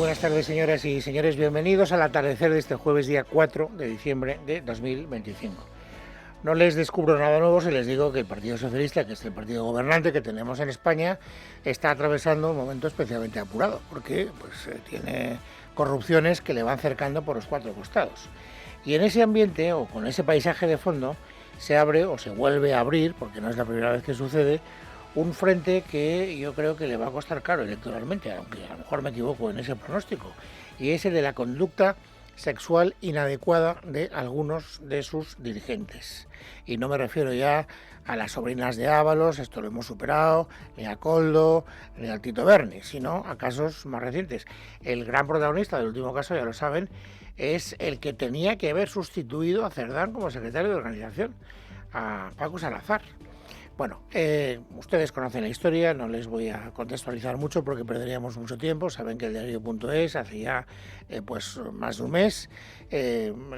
buenas tardes, señoras y señores. Bienvenidos al atardecer de este jueves, día 4 de diciembre de 2025. No les descubro nada nuevo si les digo que el Partido Socialista, que es el partido gobernante que tenemos en España, está atravesando un momento especialmente apurado, porque tiene corrupciones que le van cercando por los cuatro costados. Y en ese ambiente, o con ese paisaje de fondo, se abre o se vuelve a abrir, porque no es la primera vez que sucede, un frente que yo creo que le va a costar caro electoralmente, aunque a lo mejor me equivoco en ese pronóstico, y ese de la conducta sexual inadecuada de algunos de sus dirigentes. Y no me refiero ya a las sobrinas de Ábalos, esto lo hemos superado, ni a Koldo, ni al Tito Berni, sino a casos más recientes. El gran protagonista del último caso, ya lo saben, es el que tenía que haber sustituido a Cerdán como secretario de organización, a Paco Salazar. Bueno, ustedes conocen la historia, no les voy a contextualizar mucho porque perderíamos mucho tiempo. Saben que el diario.es hace ya más de un mes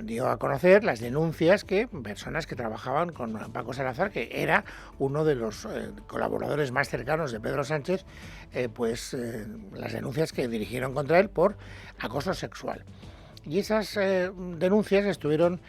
dio a conocer las denuncias que personas que trabajaban con Paco Salazar, que era uno de los colaboradores más cercanos de Pedro Sánchez, las denuncias que dirigieron contra él por acoso sexual. Y esas denuncias estuvieron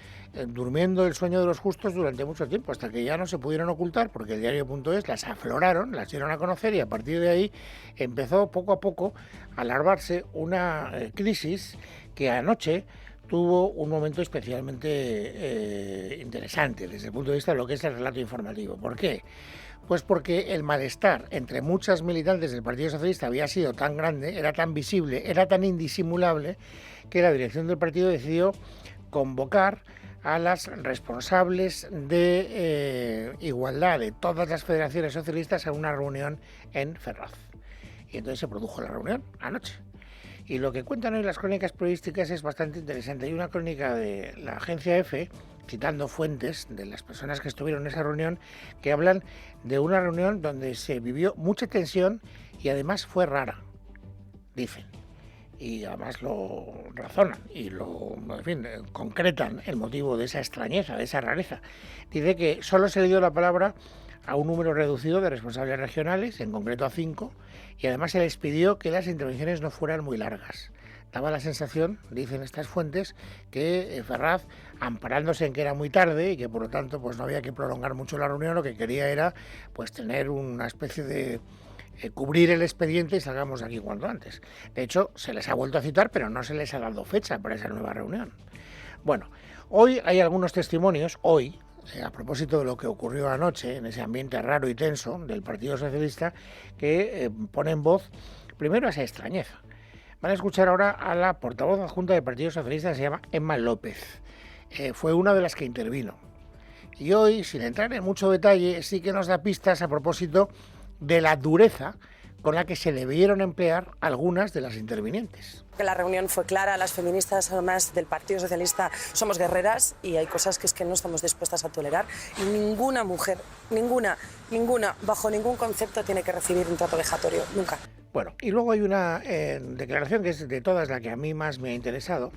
durmiendo el sueño de los justos durante mucho tiempo, hasta que ya no se pudieron ocultar, porque el diario.es las afloraron, las dieron a conocer, y a partir de ahí empezó poco a poco a larvarse una crisis que anoche tuvo un momento especialmente interesante desde el punto de vista de lo que es el relato informativo. ¿Por qué? Pues porque el malestar entre muchas militantes del Partido Socialista había sido tan grande, era tan visible, era tan indisimulable, que la dirección del partido decidió convocar a las responsables de igualdad de todas las federaciones socialistas a una reunión en Ferraz. Y entonces se produjo la reunión anoche. Y lo que cuentan hoy las crónicas periodísticas es bastante interesante. Hay una crónica de la agencia EFE, citando fuentes de las personas que estuvieron en esa reunión, que hablan de una reunión donde se vivió mucha tensión y además fue rara, dicen. Y además lo razonan y concretan el motivo de esa extrañeza, de esa rareza. Dice que solo se le dio la palabra a un número reducido de responsables regionales, en concreto a 5, y además se les pidió que las intervenciones no fueran muy largas. Daba la sensación, dicen estas fuentes, que Ferraz, amparándose en que era muy tarde y que por lo tanto no había que prolongar mucho la reunión, lo que quería era tener una especie de cubrir el expediente y salgamos de aquí cuanto antes. De hecho, se les ha vuelto a citar, pero no se les ha dado fecha para esa nueva reunión. Bueno, hoy hay algunos testimonios, a propósito de lo que ocurrió anoche en ese ambiente raro y tenso del Partido Socialista, que ponen voz primero a esa extrañeza. Van a escuchar ahora a la portavoz adjunta del Partido Socialista, que se llama Emma López. Fue una de las que intervino. Y hoy, sin entrar en mucho detalle, sí que nos da pistas a propósito de la dureza con la que se debieron emplear algunas de las intervinientes. La reunión fue clara, las feministas además del Partido Socialista somos guerreras y hay cosas que no estamos dispuestas a tolerar, y ninguna mujer, ninguna, bajo ningún concepto tiene que recibir un trato vejatorio, nunca. Bueno, y luego hay una declaración que es de todas la que a mí más me ha interesado,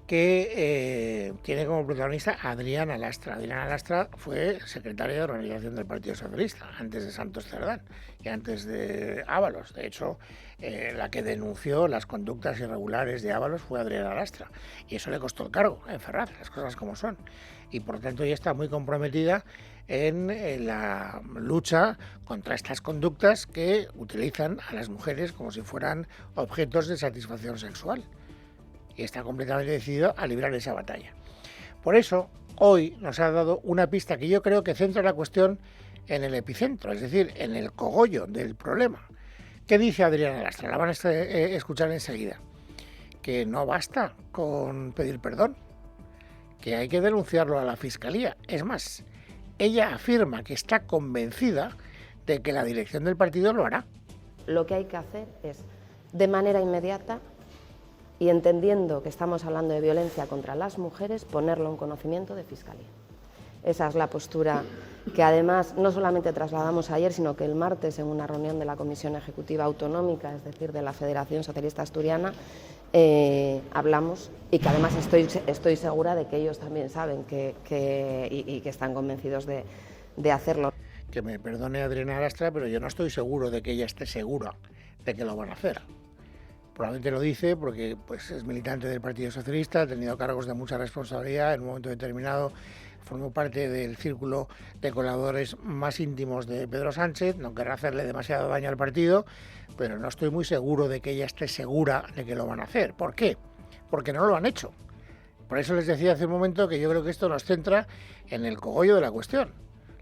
que tiene como protagonista a Adriana Lastra. Adriana Lastra fue secretaria de organización del Partido Socialista, antes de Santos Cerdán y antes de Ábalos. De hecho, la que denunció las conductas irregulares de Ábalos fue Adriana Lastra, y eso le costó el cargo en Ferraz, las cosas como son. Y por lo tanto ella está muy comprometida en la lucha contra estas conductas que utilizan a las mujeres como si fueran objetos de satisfacción sexual. Y está completamente decidido a librar esa batalla. Por eso, hoy nos ha dado una pista que yo creo que centra la cuestión en el epicentro, es decir, en el cogollo del problema. ¿Qué dice Adriana Lastra? La van a escuchar enseguida. Que no basta con pedir perdón, que hay que denunciarlo a la Fiscalía. Es más, ella afirma que está convencida de que la dirección del partido lo hará. Lo que hay que hacer es, de manera inmediata, y entendiendo que estamos hablando de violencia contra las mujeres, ponerlo en conocimiento de Fiscalía. Esa es la postura que además no solamente trasladamos ayer, sino que el martes en una reunión de la Comisión Ejecutiva Autonómica, es decir, de la Federación Socialista Asturiana, hablamos, y que además estoy segura de que ellos también saben y que están convencidos de hacerlo. Que me perdone Adriana Lastra, pero yo no estoy seguro de que ella esté segura de que lo van a hacer. Probablemente lo dice porque pues, es militante del Partido Socialista, ha tenido cargos de mucha responsabilidad en un momento determinado. Formó parte del círculo de colaboradores más íntimos de Pedro Sánchez. No querrá hacerle demasiado daño al partido, pero no estoy muy seguro de que ella esté segura de que lo van a hacer. ¿Por qué? Porque no lo han hecho. Por eso les decía hace un momento que yo creo que esto nos centra en el cogollo de la cuestión.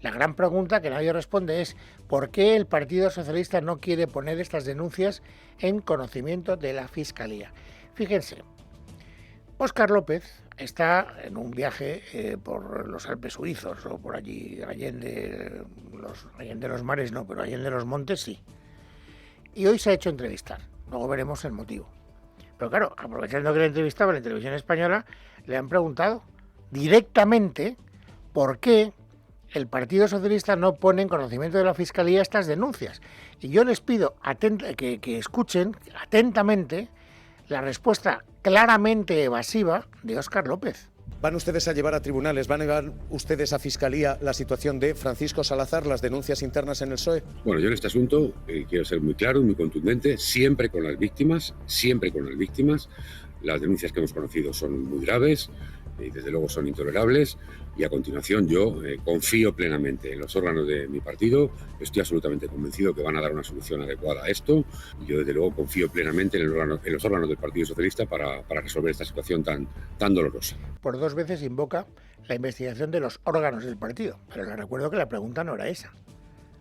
La gran pregunta que nadie responde es ¿por qué el Partido Socialista no quiere poner estas denuncias en conocimiento de la Fiscalía? Fíjense, Óscar López está en un viaje por los Alpes suizos o por allí, Allende los mares no, pero Allende los montes sí. Y hoy se ha hecho entrevistar, luego veremos el motivo. Pero claro, aprovechando que le entrevistaba en Televisión Española, le han preguntado directamente por qué el Partido Socialista no pone en conocimiento de la Fiscalía estas denuncias. Y yo les pido que escuchen atentamente la respuesta claramente evasiva de Óscar López. ¿Van ustedes a llevar a tribunales, van a llevar ustedes a Fiscalía la situación de Francisco Salazar, las denuncias internas en el PSOE? Bueno, yo en este asunto quiero ser muy claro y muy contundente, siempre con las víctimas, siempre con las víctimas. Las denuncias que hemos conocido son muy graves y desde luego son intolerables. Y a continuación yo confío plenamente en los órganos de mi partido, estoy absolutamente convencido que van a dar una solución adecuada a esto. Y yo desde luego confío plenamente en los órganos del Partido Socialista para resolver esta situación tan dolorosa. Por 2 veces invoca la investigación de los órganos del partido, pero les recuerdo que la pregunta no era esa.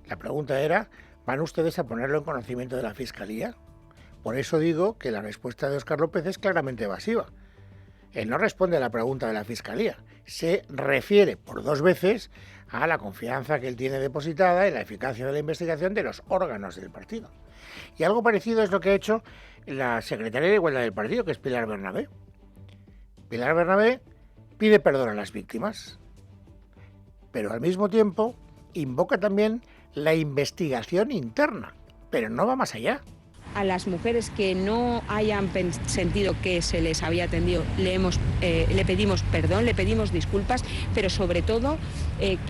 La pregunta era, ¿van ustedes a ponerlo en conocimiento de la Fiscalía? Por eso digo que la respuesta de Óscar López es claramente evasiva. Él no responde a la pregunta de la Fiscalía, se refiere por 2 veces a la confianza que él tiene depositada en la eficacia de la investigación de los órganos del partido. Y algo parecido es lo que ha hecho la secretaria de Igualdad del partido, que es Pilar Bernabé. Pilar Bernabé pide perdón a las víctimas, pero al mismo tiempo invoca también la investigación interna, pero no va más allá. A las mujeres que no hayan sentido que se les había atendido le pedimos perdón, le pedimos disculpas, pero sobre todo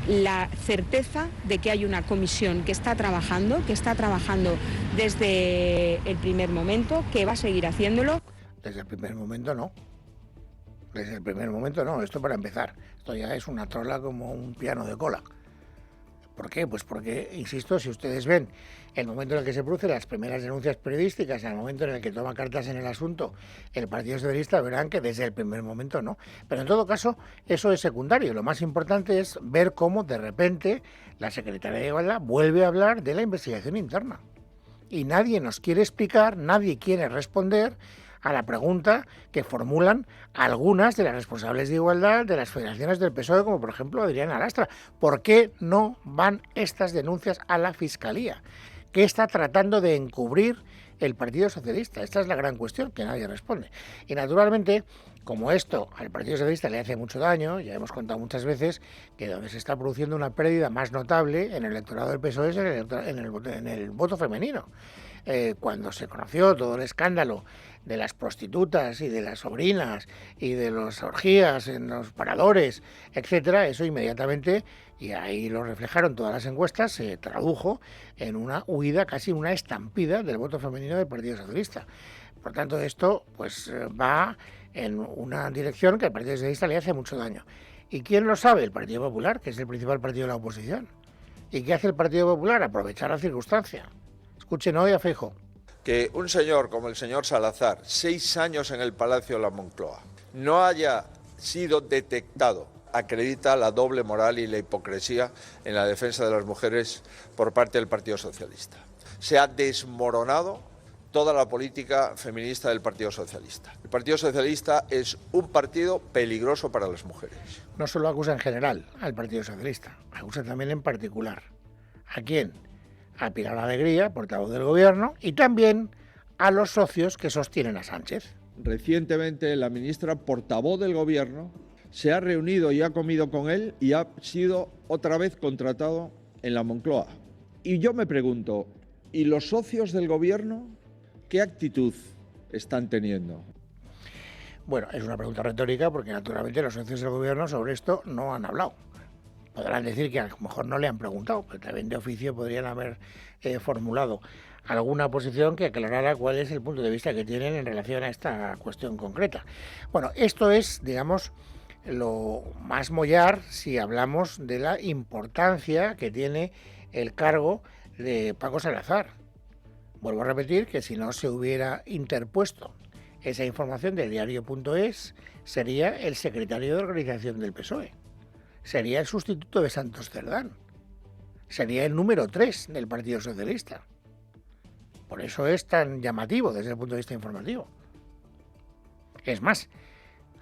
la certeza de que hay una comisión que está trabajando desde el primer momento, que va a seguir haciéndolo. Desde el primer momento no. Desde el primer momento no, esto para empezar. Esto ya es una trola como un piano de cola. ¿Por qué? Pues porque, insisto, si ustedes ven el momento en el que se producen las primeras denuncias periodísticas, en el momento en el que toma cartas en el asunto el Partido Socialista, verán que desde el primer momento no. Pero en todo caso, eso es secundario. Lo más importante es ver cómo de repente la Secretaría de Igualdad vuelve a hablar de la investigación interna. Y nadie nos quiere explicar, nadie quiere responder a la pregunta que formulan algunas de las responsables de igualdad de las federaciones del PSOE, como por ejemplo Adriana Lastra. ¿Por qué no van estas denuncias a la Fiscalía? ¿Qué está tratando de encubrir el Partido Socialista? Esta es la gran cuestión que nadie responde. Y naturalmente, como esto al Partido Socialista le hace mucho daño, ya hemos contado muchas veces que donde se está produciendo una pérdida más notable en el electorado del PSOE es en el voto femenino. Cuando se conoció todo el escándalo de las prostitutas y de las sobrinas y de las orgías en los paradores, etcétera, eso inmediatamente, y ahí lo reflejaron todas las encuestas, se tradujo en una huida, casi una estampida del voto femenino del Partido Socialista. Por tanto, esto pues va en una dirección que al Partido Socialista le hace mucho daño. ¿Y quién lo sabe? El Partido Popular, que es el principal partido de la oposición. ¿Y qué hace el Partido Popular? Aprovechar la circunstancia. Escuchen hoy a Feijóo. Que un señor como el señor Salazar, 6 años en el Palacio de la Moncloa, no haya sido detectado, acredita la doble moral y la hipocresía en la defensa de las mujeres por parte del Partido Socialista. Se ha desmoronado toda la política feminista del Partido Socialista. El Partido Socialista es un partido peligroso para las mujeres. No solo acusa en general al Partido Socialista, acusa también en particular. ¿A quién? A Pilar Alegría, portavoz del Gobierno, y también a los socios que sostienen a Sánchez. Recientemente la ministra portavoz del Gobierno se ha reunido y ha comido con él y ha sido otra vez contratado en la Moncloa. Y yo me pregunto, ¿y los socios del Gobierno qué actitud están teniendo? Bueno, es una pregunta retórica porque naturalmente los socios del Gobierno sobre esto no han hablado. Podrán decir que a lo mejor no le han preguntado, pero también de oficio podrían haber formulado alguna posición que aclarara cuál es el punto de vista que tienen en relación a esta cuestión concreta. Bueno, esto es, digamos, lo más mollar si hablamos de la importancia que tiene el cargo de Paco Salazar. Vuelvo a repetir que si no se hubiera interpuesto esa información del diario.es, sería el secretario de organización del PSOE, sería el sustituto de Santos Cerdán, sería el número 3 del Partido Socialista. Por eso es tan llamativo desde el punto de vista informativo. Es más,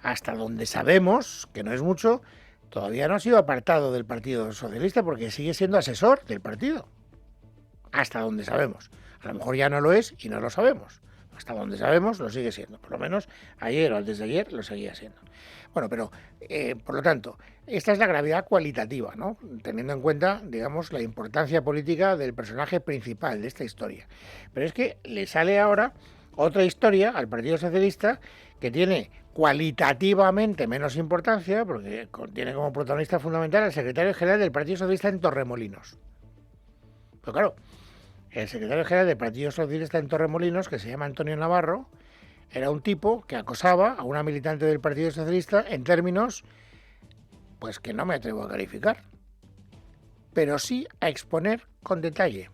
hasta donde sabemos, que no es mucho, todavía no ha sido apartado del Partido Socialista porque sigue siendo asesor del partido. Hasta donde sabemos. A lo mejor ya no lo es y no lo sabemos. Hasta donde sabemos lo sigue siendo. Por lo menos ayer o antes de ayer lo seguía siendo. Bueno, pero por lo tanto, esta es la gravedad cualitativa, ¿no? Teniendo en cuenta, digamos, la importancia política del personaje principal de esta historia. Pero es que le sale ahora otra historia al Partido Socialista que tiene cualitativamente menos importancia, porque tiene como protagonista fundamental al secretario general del Partido Socialista en Torremolinos. Pero claro, el secretario general del Partido Socialista en Torremolinos, que se llama Antonio Navarro, era un tipo que acosaba a una militante del Partido Socialista en términos, pues que no me atrevo a calificar, pero sí a exponer con detalle.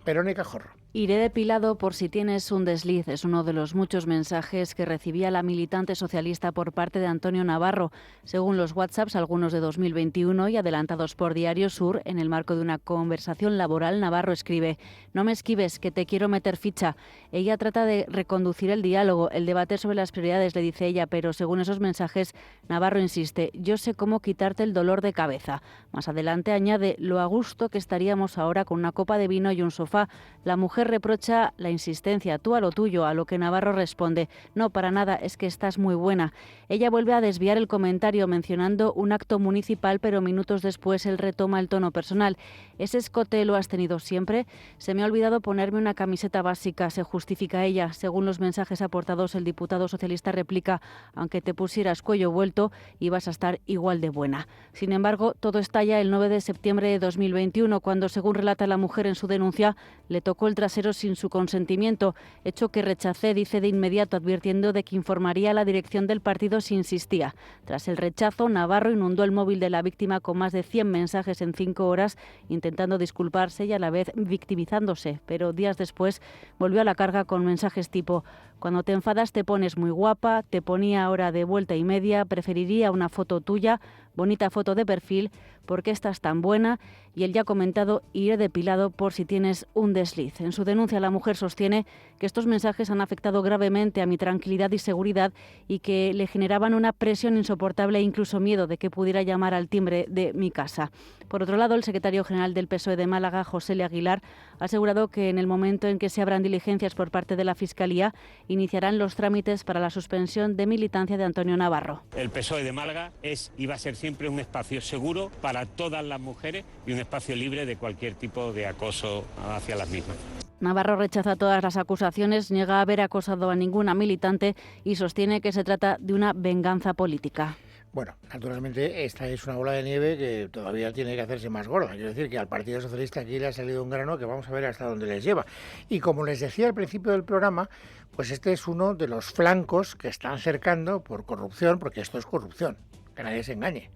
Verónica Jorro. Iré depilado por si tienes un desliz. Es uno de los muchos mensajes que recibía la militante socialista por parte de Antonio Navarro. Según los WhatsApps, algunos de 2021 y adelantados por Diario Sur, en el marco de una conversación laboral, Navarro escribe: no me esquives, que te quiero meter ficha. Ella trata de reconducir el diálogo, el debate sobre las prioridades, le dice ella, pero según esos mensajes, Navarro insiste: yo sé cómo quitarte el dolor de cabeza. Más adelante añade: lo a gusto que estaríamos ahora con una copa de vino y un sofá. La mujer reprocha la insistencia, tú a lo tuyo, a lo que Navarro responde: no, para nada, es que estás muy buena. Ella vuelve a desviar el comentario mencionando un acto municipal, pero minutos después él retoma el tono personal. ¿Ese escote lo has tenido siempre? Se me ha olvidado ponerme una camiseta básica, se justifica ella. Según los mensajes aportados, el diputado socialista replica: aunque te pusieras cuello vuelto, ibas a estar igual de buena. Sin embargo, todo estalla el 9 de septiembre de 2021, cuando, según relata la mujer en su denuncia, le tocó el trasero sin su consentimiento, hecho que rechacé, dice de inmediato, advirtiendo de que informaría a la dirección del partido si insistía. Tras el rechazo, Navarro inundó el móvil de la víctima con más de 100 mensajes en 5 horas, intentando disculparse y a la vez victimizándose, pero días después volvió a la carga con mensajes tipo: cuando te enfadas te pones muy guapa, te ponía hora de vuelta y media, preferiría una foto tuya, bonita foto de perfil, ¿por qué estás tan buena? Y él ya ha comentado: iré depilado por si tienes un desliz. En su denuncia, la mujer sostiene que estos mensajes han afectado gravemente a mi tranquilidad y seguridad y que le generaban una presión insoportable e incluso miedo de que pudiera llamar al timbre de mi casa. Por otro lado, el secretario general del PSOE de Málaga, José L. Aguilar, ha asegurado que en el momento en que se abran diligencias por parte de la Fiscalía, iniciarán los trámites para la suspensión de militancia de Antonio Navarro. El PSOE de Málaga es y va a ser siempre un espacio seguro para todas las mujeres y un espacio libre de cualquier tipo de acoso hacia las mismas. Navarro rechaza todas las acusaciones, niega haber acosado a ninguna militante y sostiene que se trata de una venganza política. Bueno, naturalmente esta es una bola de nieve que todavía tiene que hacerse más gorda. Quiero decir que al Partido Socialista aquí le ha salido un grano que vamos a ver hasta dónde les lleva. Y como les decía al principio del programa, pues este es uno de los flancos que están cercando por corrupción, porque esto es corrupción, que nadie se engañe,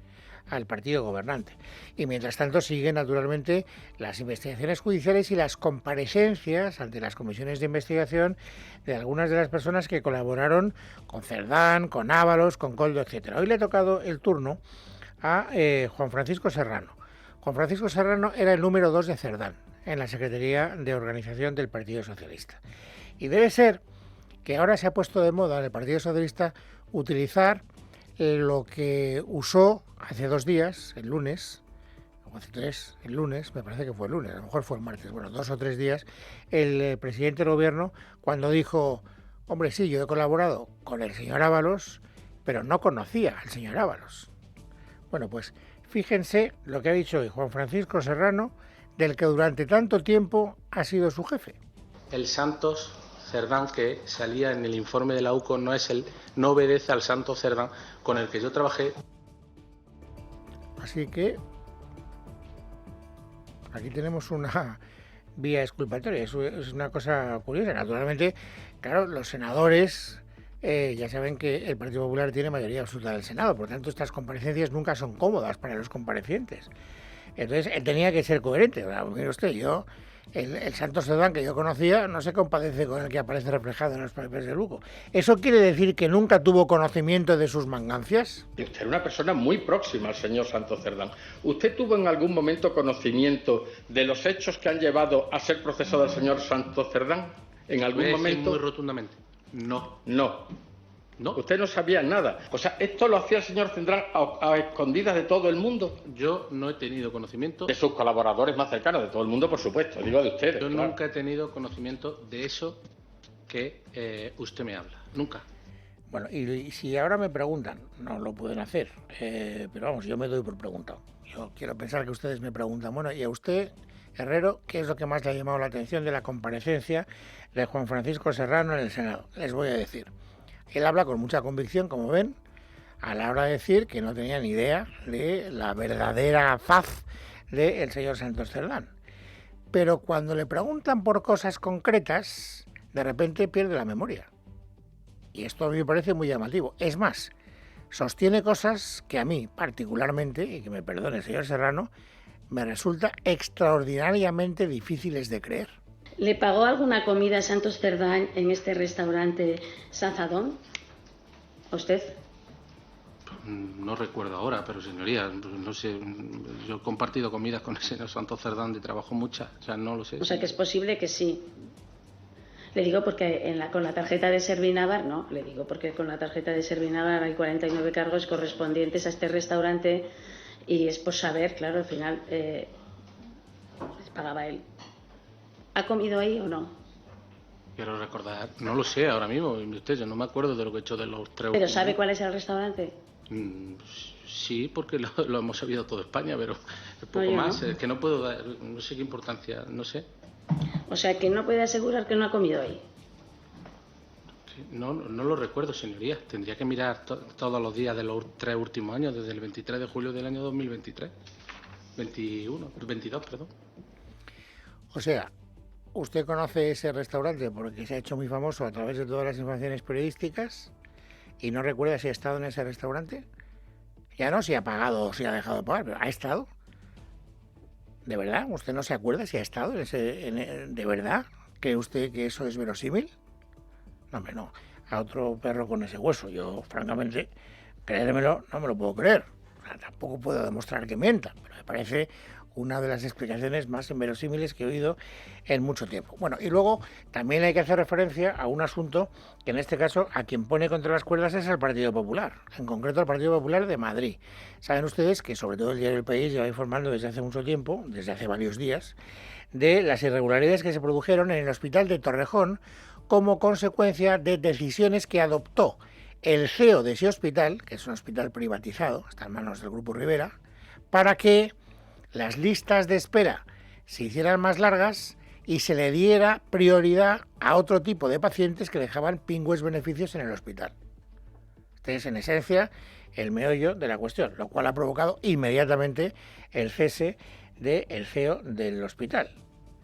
al partido gobernante. Y mientras tanto siguen naturalmente las investigaciones judiciales y las comparecencias ante las comisiones de investigación de algunas de las personas que colaboraron con Cerdán, con Ábalos, con Koldo, etcétera. Hoy le ha tocado el turno a Juan Francisco Serrano. Juan Francisco Serrano era el número 2 de Cerdán en la Secretaría de Organización del Partido Socialista. Y debe ser que ahora se ha puesto de moda en el Partido Socialista utilizar lo que usó hace 2 días, el lunes, o hace 3, el lunes, me parece que fue el lunes, a lo mejor fue el martes, bueno, 2 o 3 días, el presidente del gobierno, cuando dijo: hombre, sí, yo he colaborado con el señor Ábalos, pero no conocía al señor Ábalos. Bueno, pues fíjense lo que ha dicho hoy Juan Francisco Serrano, del que durante tanto tiempo ha sido su jefe. El Santos Cerdán que salía en el informe de la UCO no obedece al Santos Cerdán con el que yo trabajé. Así que aquí tenemos una vía exculpatoria. Eso es una cosa curiosa. Naturalmente, claro, los senadores ya saben que el Partido Popular tiene mayoría absoluta del Senado, por tanto estas comparecencias nunca son cómodas para los comparecientes. Entonces él tenía que ser coherente. Mire usted, el Santos Cerdán que yo conocía no se compadece con el que aparece reflejado en los papeles de Lugo. ¿Eso quiere decir que nunca tuvo conocimiento de sus mangancias? Usted era una persona muy próxima al señor Santos Cerdán. ¿Usted tuvo en algún momento conocimiento de los hechos que han llevado a ser procesado al señor Santos Cerdán? ¿En algún momento? Muy rotundamente. No. No, usted no sabía nada. O sea, ¿esto lo hacía el señor Cerdán a escondidas de todo el mundo? Yo no he tenido conocimiento. De sus colaboradores más cercanos, de todo el mundo, por supuesto, digo de ustedes. Yo nunca he tenido conocimiento de eso que usted me habla. Nunca. Bueno, y si ahora me preguntan, no lo pueden hacer, pero vamos, yo me doy por preguntado. Yo quiero pensar que ustedes me preguntan, bueno, ¿y a usted, Herrero, qué es lo que más le ha llamado la atención de la comparecencia de Juan Francisco Serrano en el Senado? Les voy a decir. Él habla con mucha convicción, como ven, a la hora de decir que no tenía ni idea de la verdadera faz del señor Santos Cerdán. Pero cuando le preguntan por cosas concretas, de repente pierde la memoria. Y esto a mí me parece muy llamativo. Es más, sostiene cosas que a mí particularmente, y que me perdone el señor Serrano, me resulta extraordinariamente difíciles de creer. ¿Le pagó alguna comida a Santos Cerdán en este restaurante Sazadón? ¿A usted? No recuerdo ahora, pero señoría, no sé, yo he compartido comidas con el señor Santos Cerdán de trabajo muchas, o sea, no lo sé. O sea, que es posible que sí. Le digo porque con la tarjeta de Servinavar, no, le digo porque con la tarjeta de Servinavar hay 49 cargos correspondientes a este restaurante y es por saber, claro, al final les pagaba él. ¿Ha comido ahí o no? Quiero recordar, no lo sé ahora mismo, usted, yo no me acuerdo de lo que he hecho de los 3. ¿Pero sabe cuál es el restaurante? Sí, porque lo hemos sabido toda España, pero poco más, es que no puedo dar, no sé qué importancia, no sé. O sea, que no puede asegurar que no ha comido ahí. Sí, no lo recuerdo, señoría, tendría que mirar todos los días de los 3 últimos años, desde el 23 de julio del año 2023, 22, perdón. O sea, usted conoce ese restaurante porque se ha hecho muy famoso a través de todas las informaciones periodísticas y no recuerda si ha estado en ese restaurante. Ya no si ha pagado o si ha dejado de pagar, pero ¿ha estado? ¿De verdad? ¿Usted no se acuerda si ha estado en ese? ¿De verdad? ¿Cree usted que eso es verosímil? No, hombre, no. A otro perro con ese hueso. Yo, francamente, creérmelo, no me lo puedo creer. O sea, tampoco puedo demostrar que mienta, pero me parece una de las explicaciones más inverosímiles que he oído en mucho tiempo. Bueno, y luego también hay que hacer referencia a un asunto que en este caso a quien pone contra las cuerdas es el Partido Popular, en concreto el Partido Popular de Madrid. Saben ustedes que sobre todo el diario El País lleva informando desde hace mucho tiempo, desde hace varios días, de las irregularidades que se produjeron en el hospital de Torrejón como consecuencia de decisiones que adoptó el CEO de ese hospital, que es un hospital privatizado, está en manos del Grupo Rivera, para que las listas de espera se hicieran más largas y se le diera prioridad a otro tipo de pacientes que dejaban pingües beneficios en el hospital. Este es, en esencia, el meollo de la cuestión, lo cual ha provocado inmediatamente el cese del CEO del hospital,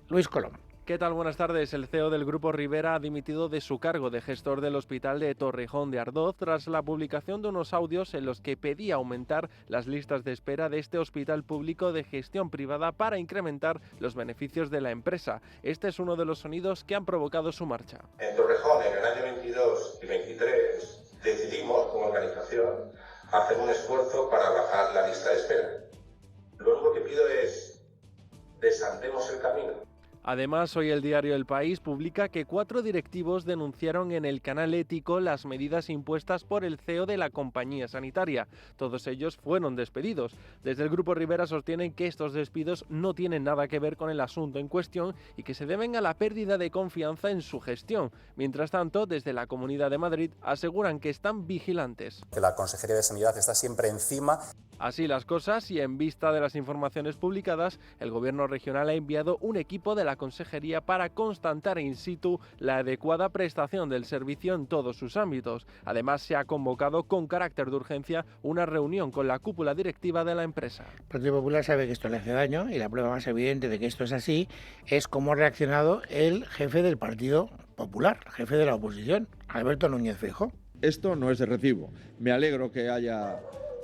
Luis Colom. ¿Qué tal? Buenas tardes. El CEO del Grupo Rivera ha dimitido de su cargo de gestor del Hospital de Torrejón de Ardoz tras la publicación de unos audios en los que pedía aumentar las listas de espera de este hospital público de gestión privada para incrementar los beneficios de la empresa. Este es uno de los sonidos que han provocado su marcha. En Torrejón, en el año 22 y 23, decidimos como organización hacer un esfuerzo para bajar la lista de espera. Lo único que pido es desandemos el camino. Además, hoy el diario El País publica que 4 directivos denunciaron en el canal ético las medidas impuestas por el CEO de la compañía sanitaria. Todos ellos fueron despedidos. Desde el Grupo Rivera sostienen que estos despidos no tienen nada que ver con el asunto en cuestión y que se deben a la pérdida de confianza en su gestión. Mientras tanto, desde la Comunidad de Madrid aseguran que están vigilantes. Que la Consejería de Sanidad está siempre encima Así las cosas, y en vista de las informaciones publicadas, el Gobierno regional ha enviado un equipo de la Consejería para constatar in situ la adecuada prestación del servicio en todos sus ámbitos. Además, se ha convocado con carácter de urgencia una reunión con la cúpula directiva de la empresa. El Partido Popular sabe que esto le hace daño y la prueba más evidente de que esto es así es cómo ha reaccionado el jefe del Partido Popular, jefe de la oposición, Alberto Núñez Feijóo. Esto no es de recibo. Me alegro que haya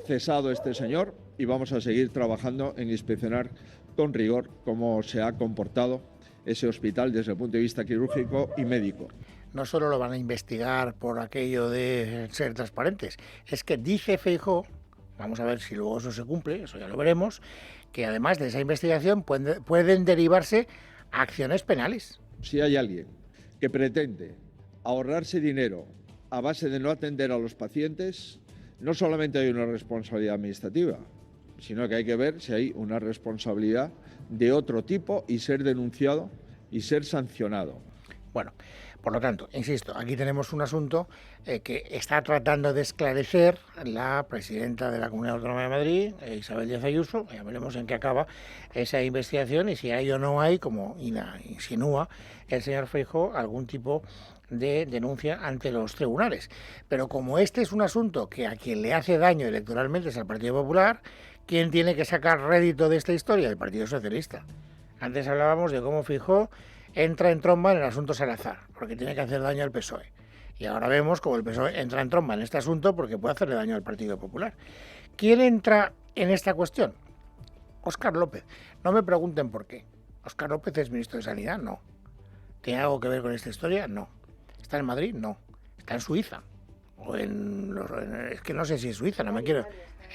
cesado este señor y vamos a seguir trabajando en inspeccionar con rigor cómo se ha comportado ese hospital desde el punto de vista quirúrgico y médico. No solo lo van a investigar por aquello de ser transparentes, es que dice Feijóo, vamos a ver si luego eso se cumple, eso ya lo veremos, que además de esa investigación pueden derivarse acciones penales. Si hay alguien que pretende ahorrarse dinero a base de no atender a los pacientes, no solamente hay una responsabilidad administrativa, sino que hay que ver si hay una responsabilidad de otro tipo y ser denunciado y ser sancionado. Bueno, por lo tanto, insisto, aquí tenemos un asunto que está tratando de esclarecer la presidenta de la Comunidad Autónoma de Madrid, Isabel Díaz Ayuso. Ya veremos en qué acaba esa investigación y si hay o no hay, como insinúa el señor Feijóo, algún tipo de denuncia ante los tribunales. Pero como este es un asunto que a quien le hace daño electoralmente es al Partido Popular, ¿quién tiene que sacar rédito de esta historia? El Partido Socialista. Antes hablábamos de cómo Feijóo entra en tromba en el asunto Salazar, porque tiene que hacer daño al PSOE. Y ahora vemos cómo el PSOE entra en tromba en este asunto porque puede hacerle daño al Partido Popular. ¿Quién entra en esta cuestión? Óscar López. No me pregunten por qué. ¿Óscar López es ministro de Sanidad? No. ¿Tiene algo que ver con esta historia? No. ¿Está en Madrid? No. ¿Está en Suiza? O es que no sé si es Suiza, no me quiero...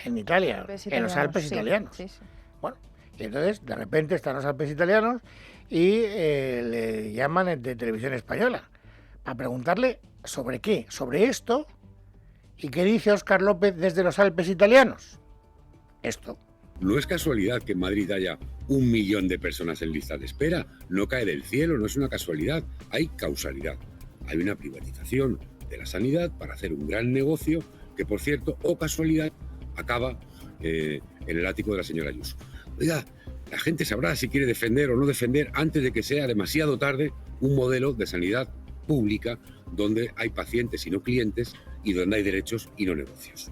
En Italia, en los Alpes italianos. Sí. Bueno, y entonces de repente están los Alpes italianos y le llaman de Televisión Española para preguntarle sobre qué, sobre esto, y qué dice Óscar López desde los Alpes italianos. Esto. No es casualidad que en Madrid haya 1 millón de personas en lista de espera, no cae del cielo, no es una casualidad, hay causalidad. Hay una privatización de la sanidad para hacer un gran negocio que, por cierto, o casualidad, acaba en el ático de la señora Ayuso. Oiga, la gente sabrá si quiere defender o no defender antes de que sea demasiado tarde un modelo de sanidad pública donde hay pacientes y no clientes y donde hay derechos y no negocios.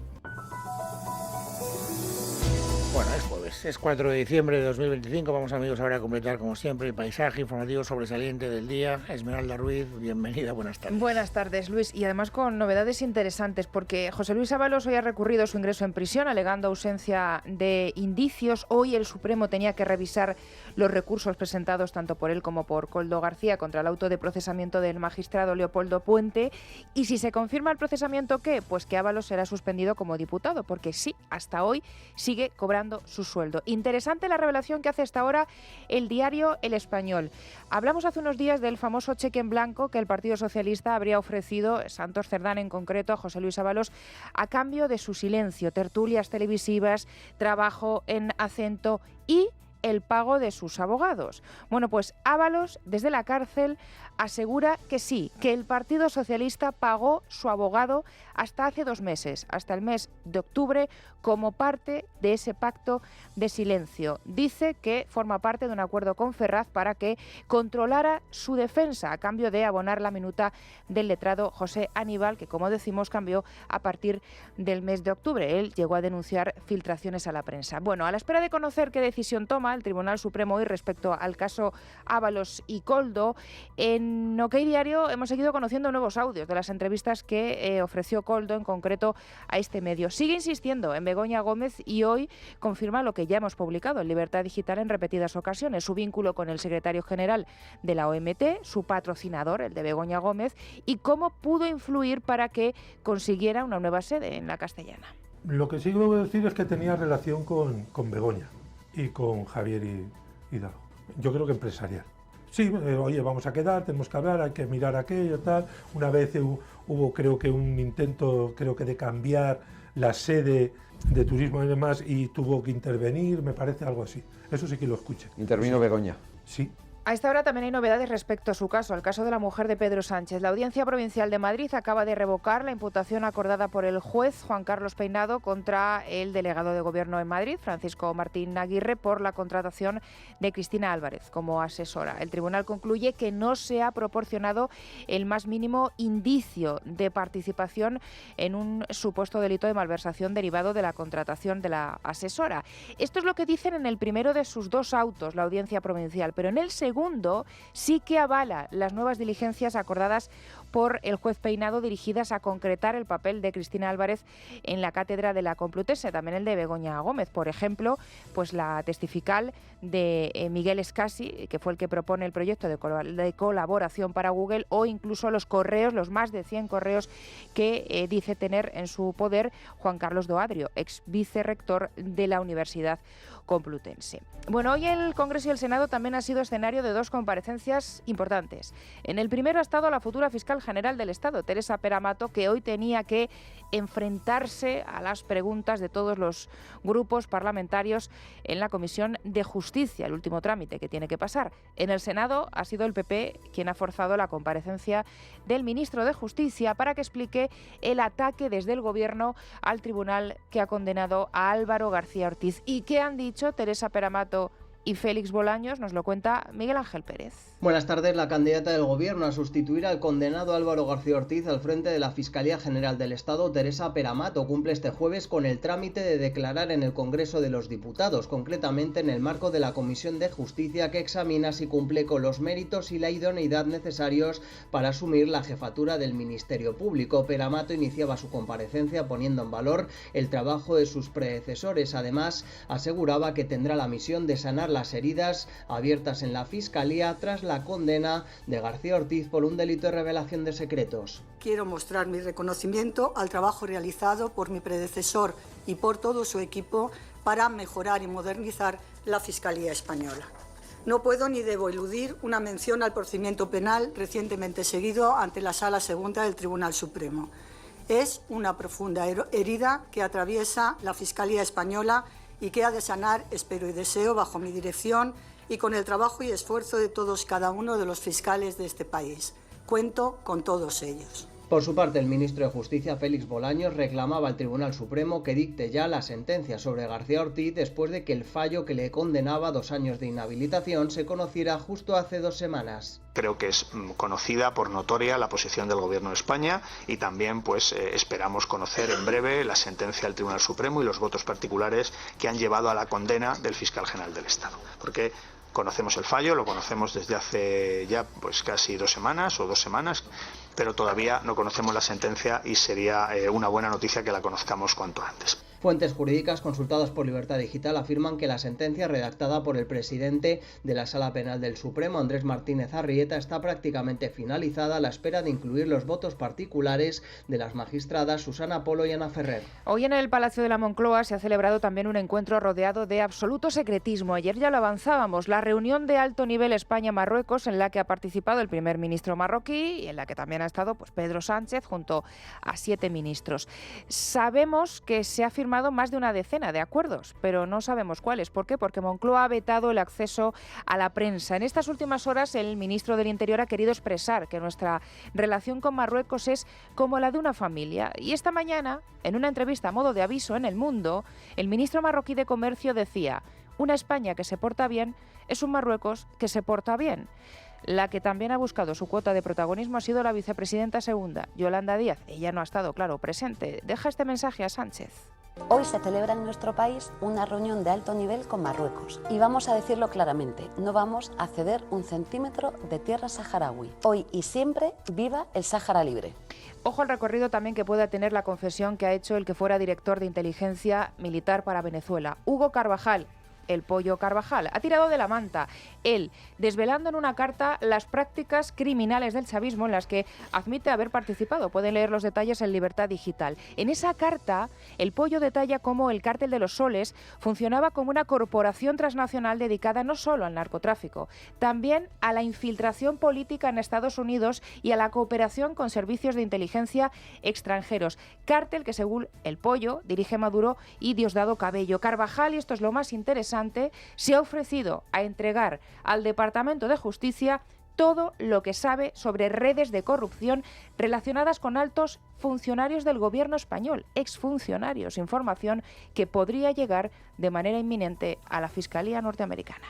Bueno, es jueves, es 4 de diciembre de 2025. Vamos, amigos, ahora a completar, como siempre, el paisaje informativo sobresaliente del día. Esmeralda Ruiz, bienvenida, buenas tardes. Buenas tardes, Luis, y además con novedades interesantes, porque José Luis Ábalos hoy ha recurrido su ingreso en prisión, alegando ausencia de indicios. Hoy el Supremo tenía que revisar los recursos presentados tanto por él como por Koldo García contra el auto de procesamiento del magistrado Leopoldo Puente. Y si se confirma el procesamiento, ¿qué? Pues que Ábalos será suspendido como diputado, porque sí, hasta hoy sigue cobrando su sueldo. Interesante la revelación que hace hasta ahora el diario El Español. Hablamos hace unos días del famoso cheque en blanco que el Partido Socialista habría ofrecido, Santos Cerdán en concreto, a José Luis Ábalos, a cambio de su silencio, tertulias televisivas, trabajo en Acento y el pago de sus abogados. Bueno, pues Ábalos, desde la cárcel, asegura que sí, que el Partido Socialista pagó su abogado hasta hace 2 meses, hasta el mes de octubre, como parte de ese pacto de silencio. Dice que forma parte de un acuerdo con Ferraz para que controlara su defensa, a cambio de abonar la minuta del letrado José Aníbal, que, como decimos, cambió a partir del mes de octubre. Él llegó a denunciar filtraciones a la prensa. Bueno, a la espera de conocer qué decisión toma el Tribunal Supremo hoy respecto al caso Ábalos y Koldo, en OK Diario hemos seguido conociendo nuevos audios de las entrevistas que ofreció Koldo, en concreto a este medio. Sigue insistiendo en Begoña Gómez y hoy confirma lo que ya hemos publicado en Libertad Digital en repetidas ocasiones, su vínculo con el secretario general de la OMT, su patrocinador, el de Begoña Gómez, y cómo pudo influir para que consiguiera una nueva sede en la Castellana. Lo que sí que voy a decir es que tenía relación con Begoña y con Javier Hidalgo. Yo creo que empresarial. Sí, oye, vamos a quedar, tenemos que hablar, hay que mirar aquello, tal. Una vez hubo, creo que un intento, de cambiar la sede de turismo y demás, y tuvo que intervenir, me parece algo así. Eso sí que lo escuché. ¿Intervino Begoña? Sí. A esta hora también hay novedades respecto a su caso, al caso de la mujer de Pedro Sánchez. La Audiencia Provincial de Madrid acaba de revocar la imputación acordada por el juez Juan Carlos Peinado contra el delegado de Gobierno en Madrid, Francisco Martín Aguirre, por la contratación de Cristina Álvarez como asesora. El tribunal concluye que no se ha proporcionado el más mínimo indicio de participación en un supuesto delito de malversación derivado de la contratación de la asesora. Esto es lo que dicen en el primero de sus dos autos, la Audiencia Provincial, pero en el segundo sí que avala las nuevas diligencias acordadas por el juez Peinado dirigidas a concretar el papel de Cristina Álvarez en la cátedra de la Complutense, también el de Begoña Gómez. Por ejemplo, pues la testifical de Miguel Escasi, que fue el que propone el proyecto de colaboración para Google, o incluso los correos, los más de 100 correos que dice tener en su poder Juan Carlos Doadrio, ex vicerrector de la Universidad Complutense. Bueno, hoy el Congreso y el Senado también ha sido escenario de dos comparecencias importantes. En el primero ha estado la futura fiscal general del Estado, Teresa Peramato, que hoy tenía que enfrentarse a las preguntas de todos los grupos parlamentarios en la Comisión de Justicia, el último trámite que tiene que pasar. En el Senado ha sido el PP quien ha forzado la comparecencia del ministro de Justicia para que explique el ataque desde el Gobierno al tribunal que ha condenado a Álvaro García Ortiz. ¿Y qué han dicho Teresa Peramato y Félix Bolaños? Nos lo cuenta Miguel Ángel Pérez. Buenas tardes. La candidata del Gobierno a sustituir al condenado Álvaro García Ortiz al frente de la Fiscalía General del Estado, Teresa Peramato, cumple este jueves con el trámite de declarar en el Congreso de los Diputados, concretamente en el marco de la Comisión de Justicia, que examina si cumple con los méritos y la idoneidad necesarios para asumir la jefatura del Ministerio Público. Peramato iniciaba su comparecencia poniendo en valor el trabajo de sus predecesores. Además, aseguraba que tendrá la misión de sanar las heridas abiertas en la Fiscalía tras la condena de García Ortiz por un delito de revelación de secretos. Quiero mostrar mi reconocimiento al trabajo realizado por mi predecesor y por todo su equipo para mejorar y modernizar la Fiscalía española. No puedo ni debo eludir una mención al procedimiento penal recientemente seguido ante la Sala Segunda del Tribunal Supremo. Es una profunda herida que atraviesa la Fiscalía española y que ha de sanar, espero y deseo, bajo mi dirección y con el trabajo y esfuerzo de todos cada uno de los fiscales de este país. Cuento con todos ellos. Por su parte, el ministro de Justicia, Félix Bolaños, reclamaba al Tribunal Supremo que dicte ya la sentencia sobre García Ortiz después de que el fallo que le condenaba a 2 años de inhabilitación se conociera justo hace 2 semanas. Creo que es conocida por notoria la posición del Gobierno de España y también esperamos conocer en breve la sentencia del Tribunal Supremo y los votos particulares que han llevado a la condena del fiscal general del Estado. Porque conocemos el fallo, lo conocemos desde hace ya casi 2 semanas o 2 semanas, pero todavía no conocemos la sentencia y sería una buena noticia que la conozcamos cuanto antes. Fuentes jurídicas consultadas por Libertad Digital afirman que la sentencia redactada por el presidente de la Sala Penal del Supremo, Andrés Martínez Arrieta, está prácticamente finalizada a la espera de incluir los votos particulares de las magistradas Susana Polo y Ana Ferrer. Hoy en el Palacio de la Moncloa se ha celebrado también un encuentro rodeado de absoluto secretismo. Ayer ya lo avanzábamos, la reunión de alto nivel España-Marruecos, en la que ha participado el primer ministro marroquí y en la que también ha estado Pedro Sánchez junto a 7 ministros. Sabemos que se ha firmado más de una decena de acuerdos, pero no sabemos cuáles. ¿Por qué? Porque Moncloa ha vetado el acceso a la prensa. En estas últimas horas el ministro del Interior ha querido expresar que nuestra relación con Marruecos es como la de una familia. Y esta mañana, en una entrevista a modo de aviso en El Mundo, el ministro marroquí de Comercio decía: una España que se porta bien es un Marruecos que se porta bien. La que también ha buscado su cuota de protagonismo ha sido la vicepresidenta segunda, Yolanda Díaz. Ella no ha estado, claro, presente. Deja este mensaje a Sánchez. Hoy se celebra en nuestro país una reunión de alto nivel con Marruecos y vamos a decirlo claramente, no vamos a ceder 1 centímetro de tierra saharaui. Hoy y siempre, viva el Sáhara libre. Ojo al recorrido también que pueda tener la confesión que ha hecho el que fuera director de inteligencia militar para Venezuela, Hugo Carvajal. El Pollo Carvajal ha tirado de la manta, él desvelando en una carta las prácticas criminales del chavismo en las que admite haber participado. Pueden leer los detalles en Libertad Digital. En esa carta, el Pollo detalla cómo el Cártel de los Soles funcionaba como una corporación transnacional dedicada no solo al narcotráfico, también a la infiltración política en Estados Unidos y a la cooperación con servicios de inteligencia extranjeros. Cártel que, según el Pollo, dirige Maduro y Diosdado Cabello. Carvajal, y esto es lo más interesante, interesante, se ha ofrecido a entregar al Departamento de Justicia todo lo que sabe sobre redes de corrupción relacionadas con altos funcionarios del gobierno español, exfuncionarios, información que podría llegar de manera inminente a la Fiscalía norteamericana.